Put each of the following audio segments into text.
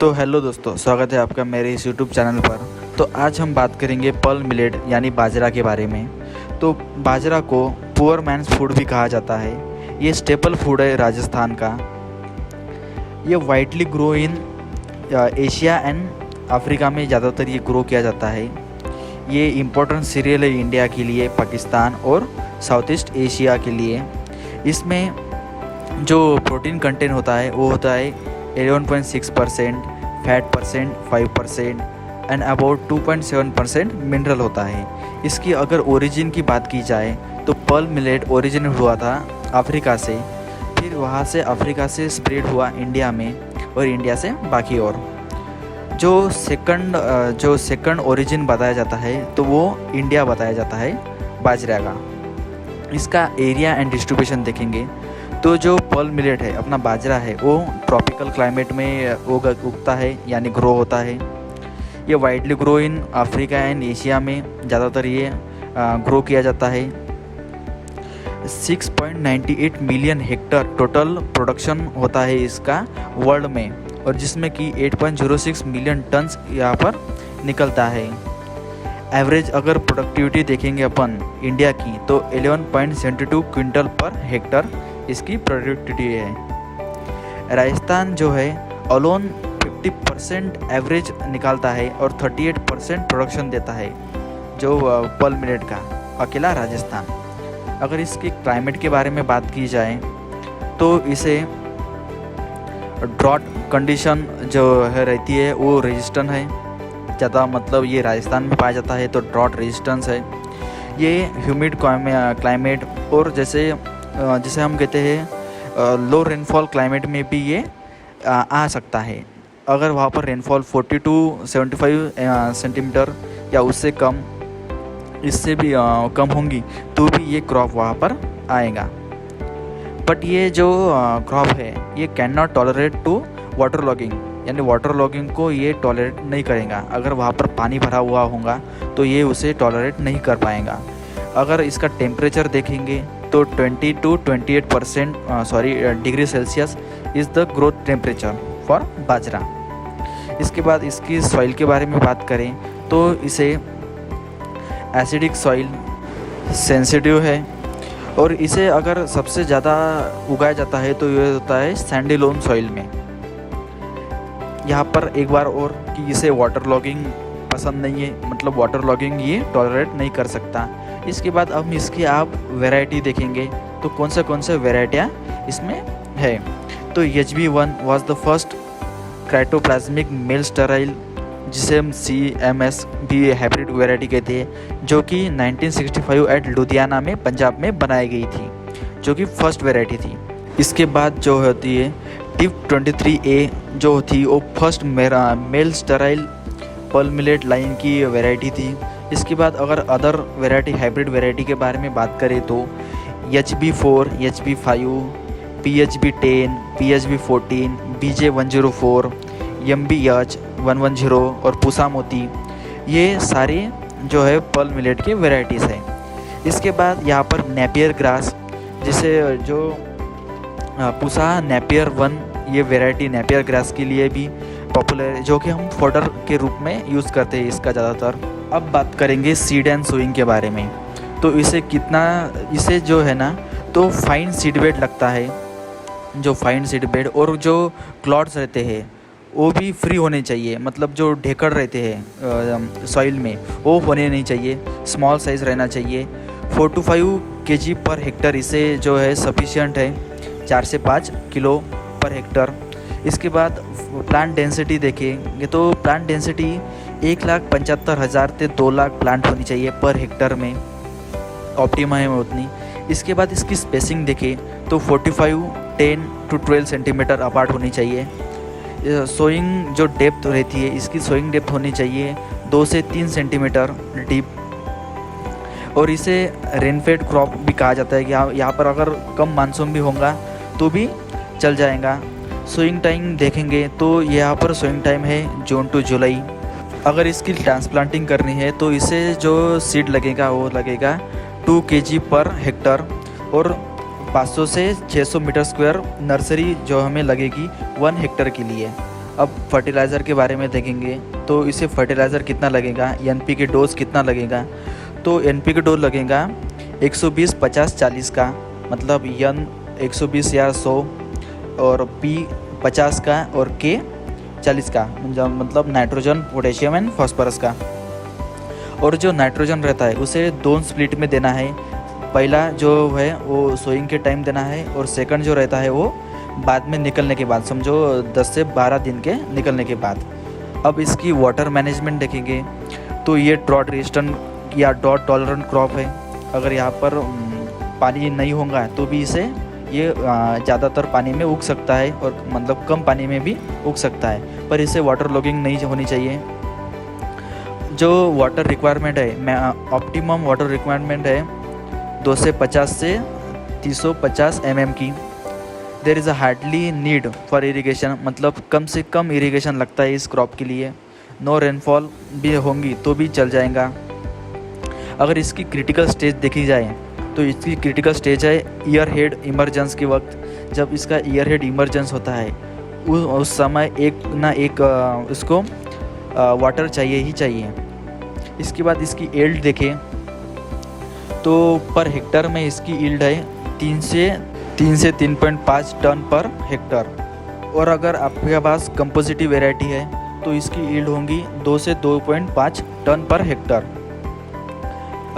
तो हेलो दोस्तों, स्वागत है आपका मेरे इस यूट्यूब चैनल पर। तो आज हम बात करेंगे पर्ल मिलेट यानी बाजरा के बारे में। तो बाजरा को पुअर मैन्स फूड भी कहा जाता है। ये स्टेपल फूड है राजस्थान का। ये widely grow in Asia and Africa में ज़्यादातर ये ग्रो किया जाता है। ये इम्पोर्टेंट सीरियल है इंडिया के लिए, पाकिस्तान और साउथ ईस्ट एशिया के लिए। इसमें जो प्रोटीन कंटेंट होता है वो होता है 11.6%, fat percent 5% and about 2.7% mineral होता है। इसकी अगर ओरिजिन की बात की जाए तो पर्ल मिलेट ओरिजिन हुआ था अफ्रीका से, फिर वहाँ से अफ्रीका से स्प्रेड हुआ इंडिया में और इंडिया से बाकी और। जो सेकंड ओरिजिन बताया जाता है तो वो इंडिया बताया जाता है बाजरा का। इसका एरिया एंड डिस्ट्रीब्यूशन देखेंगे तो जो पर्ल मिलेट है अपना बाजरा है वो ट्रॉपिकल क्लाइमेट में उगता है यानी ग्रो होता है। ये widely grow in Africa and Asia में ज़्यादातर ये ग्रो किया जाता है। 6.98 मिलियन हेक्टर टोटल प्रोडक्शन होता है इसका वर्ल्ड में, और जिसमें कि 8.06 मिलियन टन्स यहाँ पर निकलता है। एवरेज अगर प्रोडक्टिविटी देखेंगे अपन इंडिया की तो 11.72 क्विंटल पर हेक्टर इसकी प्रोडक्टिविटी है। राजस्थान जो है अलोन 50% एवरेज निकालता है और 38% प्रोडक्शन देता है जो पर्ल मिलेट का, अकेला राजस्थान। अगर इसकी क्लाइमेट के बारे में बात की जाए तो इसे ड्रॉट कंडीशन जो है रहती है वो रेजिस्टेंट है ज़्यादा, मतलब ये राजस्थान में पाया जाता है तो ड्रॉट रेजिस्टेंस है। ये ह्यूमिड क्लाइमेट और जैसे हम कहते हैं लो रेनफॉल क्लाइमेट में भी ये आ सकता है। अगर वहाँ पर रेनफॉल 40 to 75 सेंटीमीटर या उससे कम, इससे भी कम होंगी तो भी ये क्रॉप वहाँ पर आएगा। बट ये जो क्रॉप है ये can not tolerate to water logging, यानी वाटर लॉगिंग को ये टॉलरेट नहीं करेगा। अगर वहाँ पर पानी भरा हुआ होगा तो ये उसे टॉलरेट नहीं कर पाएगा। अगर इसका टेम्परेचर देखेंगे तो 20 to 28% degree Celsius is the growth temperature for bajra. इसके बाद इसकी सॉइल के बारे में बात करें तो इसे एसिडिक सॉइल सेंसिटिव है, और इसे अगर सबसे ज़्यादा उगाया जाता है तो ये होता है सैंडी लोन सॉइल में। यहाँ पर एक बार और कि इसे वाटर लॉगिंग पसंद नहीं है, मतलब वाटर लॉगिंग ये टॉलरेट नहीं कर सकता। इसके बाद अब इसकी आप वैरायटी देखेंगे तो कौन से वैरायटियाँ इसमें है। तो HB1 was the first cytoplasmic male sterile, जिसे हम CMS भी हाइब्रिड वैरायटी कहते हैं, जो कि 1965 एट लुधियाना में पंजाब में बनाई गई थी, जो कि फर्स्ट वैरायटी थी। इसके बाद जो होती है टिप 23A जो थी वो first male sterile pearl millet line की वैरायटी थी। इसके बाद अगर अदर वैरायटी हाइब्रिड वैरायटी के बारे में बात करें तो HB4, HB5, PHB10, PHB14, BJ104, MBH 110 और पूसा मोती, ये सारी जो है पर्ल मिलेट के वैरायटीज़ है। इसके बाद यहाँ पर नेपियर ग्रास, जिसे जो पूसा नेपियर 1 ये वैरायटी नेपियर ग्रास के लिए भी पॉपुलर है, जो कि हम फॉडर के रूप में यूज़ करते हैं इसका ज़्यादातर। अब बात करेंगे सीड एंड सोइंग के बारे में। तो इसे जो है ना तो फाइन सीड बेड लगता है, जो फाइन सीड बेड, और जो क्लॉड्स रहते हैं वो भी फ्री होने चाहिए, मतलब जो ढेकड़ रहते हैं सॉइल में वो होने नहीं चाहिए, स्मॉल साइज़ रहना चाहिए। 4 to 5 kg पर हेक्टर इसे जो है सफिशिएंट है, 4 से 5 किलो पर हेक्टर। इसके बाद प्लांट डेंसिटी देखेंगे तो प्लांट डेंसिटी 1,75,000 से 2 लाख प्लांट होनी चाहिए पर हेक्टर में, ऑप्टिमा है उतनी। इसके बाद इसकी स्पेसिंग देखें तो 45, 10 to 12 सेंटीमीटर अपार्ट होनी चाहिए। सोइंग जो डेप्थ रहती है इसकी सोइंग डेप्थ होनी चाहिए 2 से 3 सेंटीमीटर डीप। और इसे रेनफेड क्रॉप भी कहा जाता है कि यहाँ पर अगर कम मानसून भी होगा तो भी चल जाएगा। सोइंग टाइम देखेंगे तो यहाँ पर सोइंग टाइम है जून टू जुलाई। अगर इसकी ट्रांसप्लांटिंग करनी है तो इसे जो सीड लगेगा वो लगेगा 2 kg पर हेक्टर, और 500 से 600 मीटर स्क्वायर नर्सरी जो हमें लगेगी 1 हेक्टर के लिए। अब फर्टिलाइज़र के बारे में देखेंगे तो इसे फर्टिलाइज़र कितना लगेगा, एनपीके डोज कितना लगेगा। तो एनपीके डोज लगेगा 120 50 40 का, मतलब एन 120 या 100 और पी 50 का और के 40 का, मतलब नाइट्रोजन पोटेशियम एंड फॉस्फोरस का। और जो नाइट्रोजन रहता है उसे 2 स्प्लिट में देना है। पहला जो है वो सोइंग के टाइम देना है और सेकंड जो रहता है वो बाद में निकलने के बाद, समझो 10 से 12 दिन के निकलने के बाद। अब इसकी वाटर मैनेजमेंट देखेंगे तो ये ड्रॉट रेजिस्टेंट या ड्रॉट टॉलरेंट क्रॉप है। अगर यहाँ पर पानी नहीं होगा तो भी इसे ये ज़्यादातर पानी में उग सकता है और मतलब कम पानी में भी उग सकता है, पर इसे वाटर लॉगिंग नहीं होनी चाहिए। जो वाटर रिक्वायरमेंट है, ऑप्टिमम वाटर रिक्वायरमेंट है 250 से 350 mm की। There is a hardly need for irrigation, मतलब कम से कम इरिगेशन लगता है इस क्रॉप के लिए। नो रेनफॉल भी होंगी तो भी चल जाएगा। अगर इसकी क्रिटिकल स्टेज देखी जाए तो इसकी क्रिटिकल स्टेज है ईयर हेड इमरजेंस के वक्त। जब इसका ईयर हेड इमरजेंस होता है उस समय एक ना एक इसको वाटर चाहिए ही चाहिए। इसके बाद इसकी यील्ड देखें तो पर हेक्टर में इसकी यील्ड है 3 से 3.5 टन पर हेक्टर। और अगर आपके पास कंपोजिटिव वैरायटी है तो इसकी यील्ड होंगी 2 से 2.5 टन पर हेक्टर।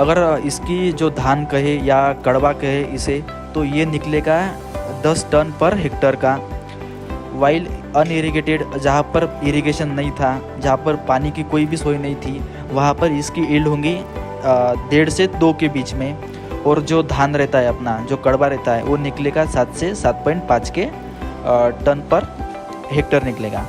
अगर इसकी जो धान कहे या कड़वा कहे इसे, तो ये निकलेगा 10 टन पर हेक्टर का। वाइल अनइरिगेटेड, जहाँ पर इरिगेशन नहीं था, जहाँ पर पानी की कोई भी सोई नहीं थी, वहाँ पर इसकी यील्ड होंगी 1.5 से 2 के बीच में। और जो धान रहता है अपना, जो कड़वा रहता है, वो निकलेगा 7 से 7.5 के टन पर हेक्टर निकलेगा।